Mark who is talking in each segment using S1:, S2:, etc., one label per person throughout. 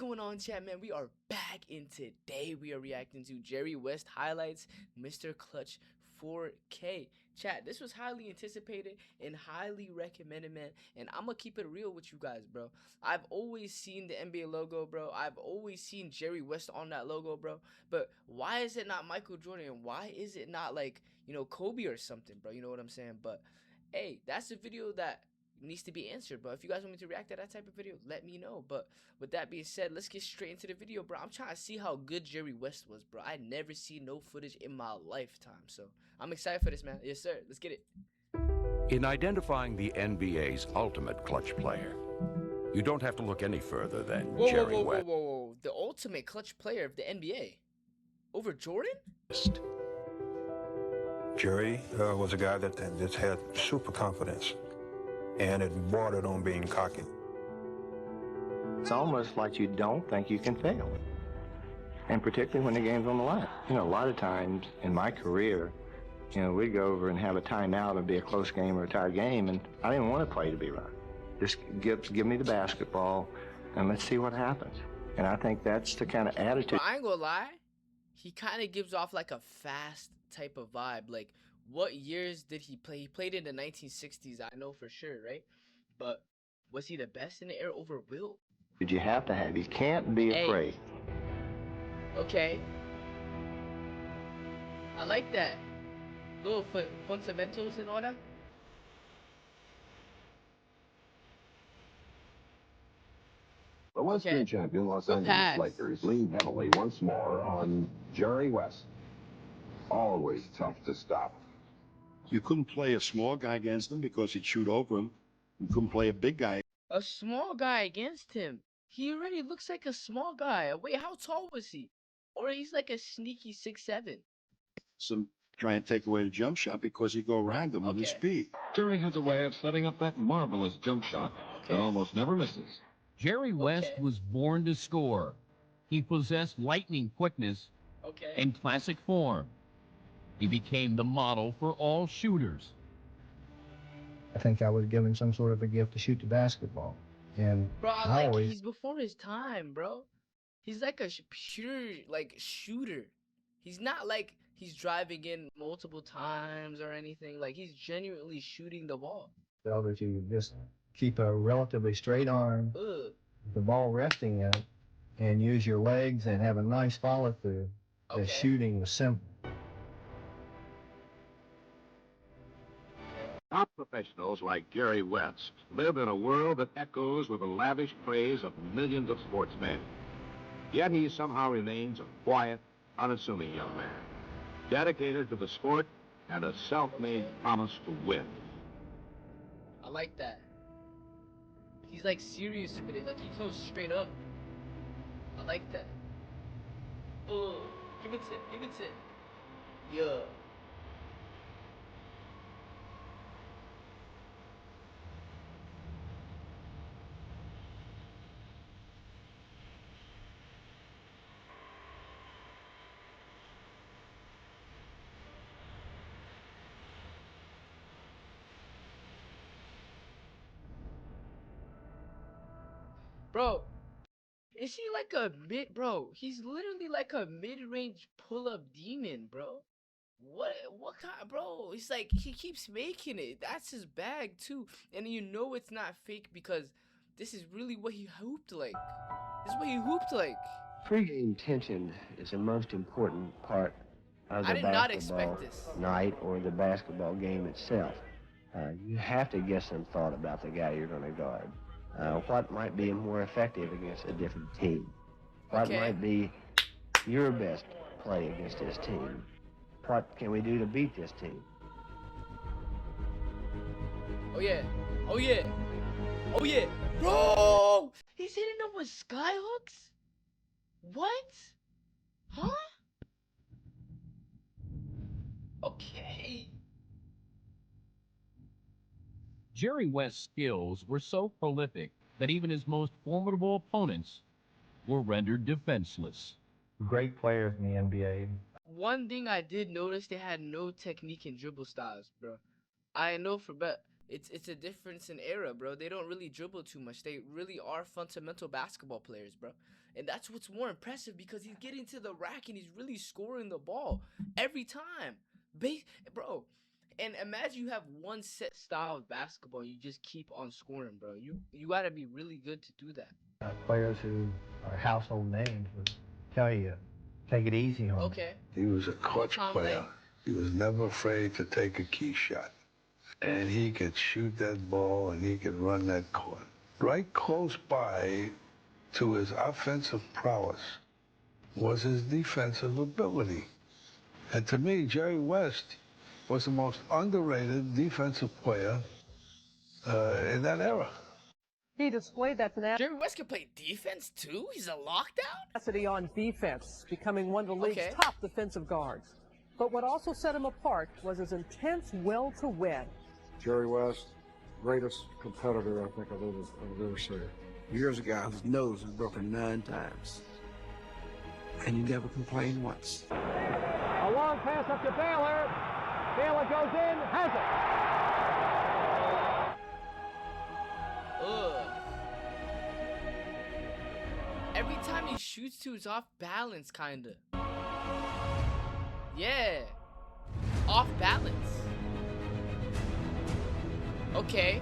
S1: going on, chat, man? We are back, and today we are reacting to Jerry West highlights, Mr. Clutch 4K. Chat, this was highly anticipated and highly recommended, man, and I'm gonna keep it real with you guys, bro. I've always seen the NBA logo, bro. I've always seen Jerry West on that logo, bro. But why is it not Michael Jordan? Why is it not, like, Kobe or something, bro? You know what I'm saying? But hey, that's a video that needs to be answered, bro. If you guys want me to react to that type of video, let me know. But with that being said, let's get straight into the video, bro. I'm trying to see how good Jerry West was, bro. I never seen no footage in my lifetime, so I'm excited for this, man. Yes, sir. Let's get it.
S2: In identifying the NBA's ultimate clutch player, you don't have to look any further than Jerry West.
S1: Whoa. The ultimate clutch player of the NBA over Jordan?
S3: Jerry was a guy that just had super confidence, and it bordered on being cocky.
S4: It's almost like you don't think you can fail, and particularly when the game's on the line. A lot of times in my career, we'd go over and have a timeout and be a close game or a tied game, and I didn't want to play to be right. Just give me the basketball, and let's see what happens. And I think that's the kind of attitude.
S1: Bro, I ain't gonna lie, he kind of gives off like a fast type of vibe. Like, what years did he play? He played in the 1960s, I know for sure, right? But was he the best in the era over Wilt?
S4: You have to have. You can't be afraid.
S1: Okay. I like that. Little fundamentals in order.
S5: The Western champion Los Angeles Lakers lean heavily once more on Jerry West. Always tough to stop.
S6: You couldn't play a small guy against him because he'd shoot over him. You couldn't play a big guy.
S1: A small guy against him. He already looks like a small guy. Wait, how tall was he? Or he's like a sneaky 6'7".
S6: Some try and take away the jump shot because he'd go around him with his speed.
S5: Jerry has a way of setting up that marvelous jump shot that almost never misses.
S7: Jerry West was born to score. He possessed lightning quickness and classic form. He became the model for all shooters.
S4: I think I was given some sort of a gift to shoot the basketball. And
S1: bro, he's before his time, bro. He's like a pure shooter. He's not like he's driving in multiple times or anything. Like, he's genuinely shooting the ball.
S4: So that you just keep a relatively straight arm, the ball resting in it, and use your legs and have a nice follow through. The shooting was simple.
S5: Top professionals like Jerry West live in a world that echoes with the lavish praise of millions of sportsmen. Yet he somehow remains a quiet, unassuming young man, dedicated to the sport and a self-made promise to win.
S1: I like that. He's like serious with it. Like, he goes straight up. I like that. Oh, give it to. Yeah. Bro, is he like a he's literally like a mid-range pull-up demon, bro. What kind, bro? He's like, he keeps making it. That's his bag too. And it's not fake because this is really what he hooped like. This is what he hooped like.
S4: Pre-game tension is the most important part of the basketball night or the basketball game itself. You have to get some thought about the guy you're going to guard. What might be more effective against a different team? What might be your best play against this team? What can we do to beat this team?
S1: Oh yeah. Bro! He's hitting them with skyhooks? What? Huh? Okay.
S7: Jerry West's skills were so prolific that even his most formidable opponents were rendered defenseless.
S4: Great players in the NBA.
S1: One thing I did notice, they had no technique and dribble styles, bro. I know for bet It's a difference in era, bro. They don't really dribble too much. They really are fundamental basketball players, bro. And that's what's more impressive because he's getting to the rack and he's really scoring the ball every time. Bro. And imagine you have one set style of basketball. You just keep on scoring, bro. You got to be really good to do that.
S8: Players who are household names would tell you, take it easy on him.
S1: Okay.
S9: He was a clutch player. He was never afraid to take a key shot. And he could shoot that ball and he could run that court. Right close by to his offensive prowess was his defensive ability. And to me, Jerry West was the most underrated defensive player in that era.
S10: He displayed that
S1: Jerry West can play defense too? He's a lockdown?
S10: tenacity on defense, becoming one of the league's top defensive guards. But what also set him apart was his intense will to win.
S11: Jerry West, greatest competitor I think I've ever seen.
S12: Here's a guy whose nose was broken 9 times, and he never complained once.
S10: A long pass up to Baylor. Baylor goes in, has it.
S1: Ugh. Every time he shoots too, it's off balance, kinda. Yeah. Off balance. Okay.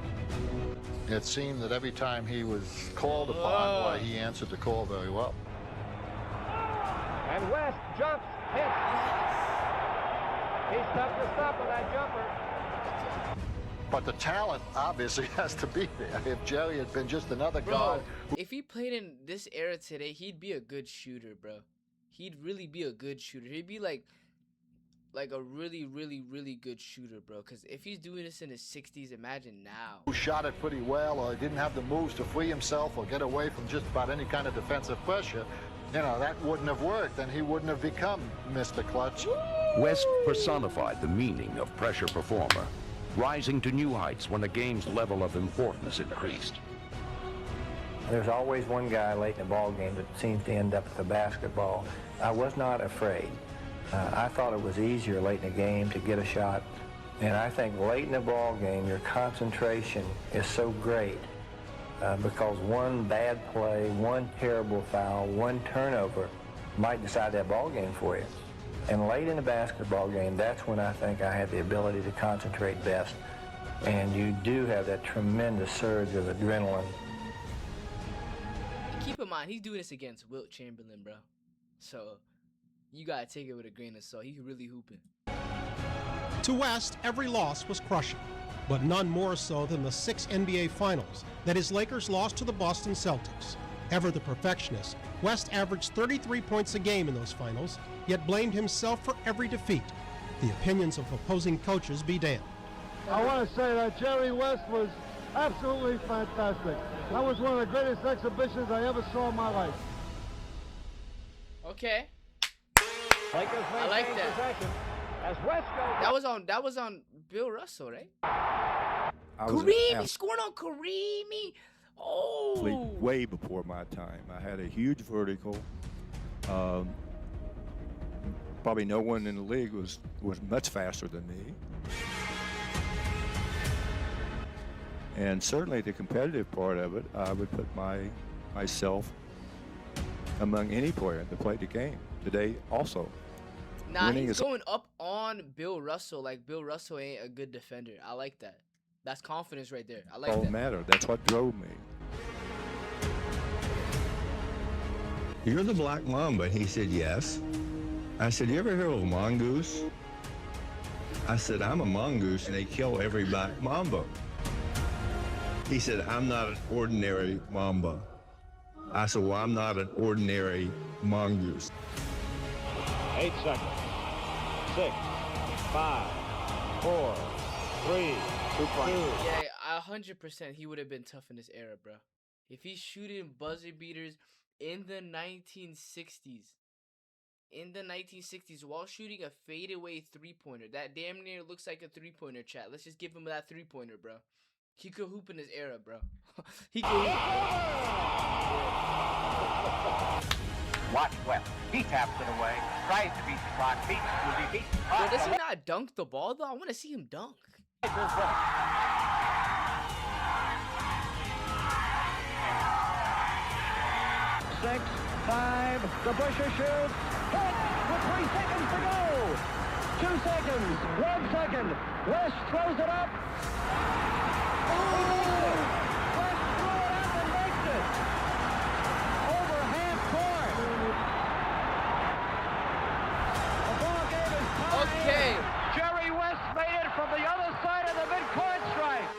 S13: It seemed that every time he was called upon, why he answered the call very well.
S10: And West jumps, hits. He's tough to stop with that jumper.
S13: But the talent obviously has to be there. If Jerry had been just another guy.
S1: If he played in this era today, he'd be a good shooter, bro. He'd really be a good shooter. He'd be like a really, really, really good shooter, bro. Because if he's doing this in his 60s, imagine now.
S13: Who shot it pretty well or didn't have the moves to free himself or get away from just about any kind of defensive pressure, you know, that wouldn't have worked and he wouldn't have become Mr. Clutch.
S2: West personified the meaning of pressure performer, rising to new heights when the game's level of importance increased.
S8: There's always one guy late in the ball game that seems to end up with the basketball. I was not afraid. I thought it was easier late in the game to get a shot. And I think late in the ball game, your concentration is so great because one bad play, one terrible foul, one turnover might decide that ball game for you. And late in the basketball game, that's when I think I had the ability to concentrate best. And you do have that tremendous surge of adrenaline.
S1: Keep in mind, he's doing this against Wilt Chamberlain, bro. So you gotta take it with a grain of salt. He's really hooping.
S14: To West, every loss was crushing, but none more so than the 6 NBA Finals that his Lakers lost to the Boston Celtics. Ever the perfectionist, West averaged 33 points a game in those finals, yet blamed himself for every defeat. The opinions of opposing coaches be damned.
S11: I want to say that Jerry West was absolutely fantastic. That was one of the greatest exhibitions I ever saw in my life.
S1: Okay. I like that.
S10: As West goes.
S1: That was on Bill Russell, right? Scoring on Kareem. Oh.
S6: Way before my time. I had a huge vertical. Probably no one in the league was much faster than me. And certainly the competitive part of it, I would put myself among any player that played the game today also.
S1: Nah, he's going up on Bill Russell like Bill Russell ain't a good defender. I like that. That's confidence right there. I like that.
S6: Don't matter. That's what drove me.
S15: You're the Black Mamba. He said, yes. I said, you ever hear of a mongoose? I said, I'm a mongoose, and they kill every Black Mamba. He said, I'm not an ordinary Mamba. I said, well, I'm not an ordinary mongoose.
S11: 8 seconds. 6, 5, 4, 3, 2.
S1: Yeah, 100% he would have been tough in this era, bro. If he's shooting buzzer beaters in the 1960s, while shooting a fadeaway three-pointer, that damn near looks like a three-pointer, chat. Let's just give him that three-pointer, bro. He could hoop in his era, bro. He could hoop.
S16: Watch West. He taps it away. Tries to beat the clock. Beats.
S1: Bro, does he not dunk the ball, though? I want to see him dunk.
S17: 6, 5, DeBusschere shoots, hit with 3 seconds to go. 2 seconds, 1 second. West throws it up. West threw it up and makes it. Over half court. The ball game is tied.
S1: Okay.
S17: Jerry West made it from the other side of the midcourt stripe.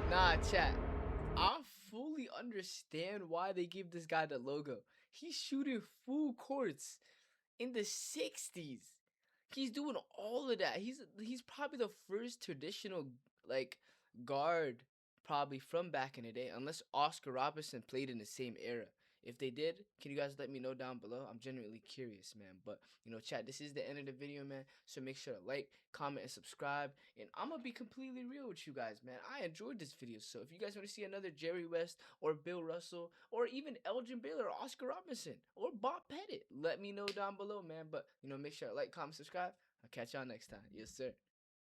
S1: Nah, chat. I fully understand why they give this guy the logo. He's shooting full courts in the 60s. He's doing all of that. He's probably the first traditional like guard probably from back in the day, unless Oscar Robertson played in the same era. If they did, can you guys let me know down below? I'm genuinely curious, man. But, you know, chat, this is the end of the video, man. So make sure to like, comment, and subscribe. And I'm going to be completely real with you guys, man. I enjoyed this video. So if you guys want to see another Jerry West or Bill Russell or even Elgin Baylor or Oscar Robertson or Bob Pettit, let me know down below, man. But, you know, make sure to like, comment, subscribe. I'll catch y'all next time. Yes, sir.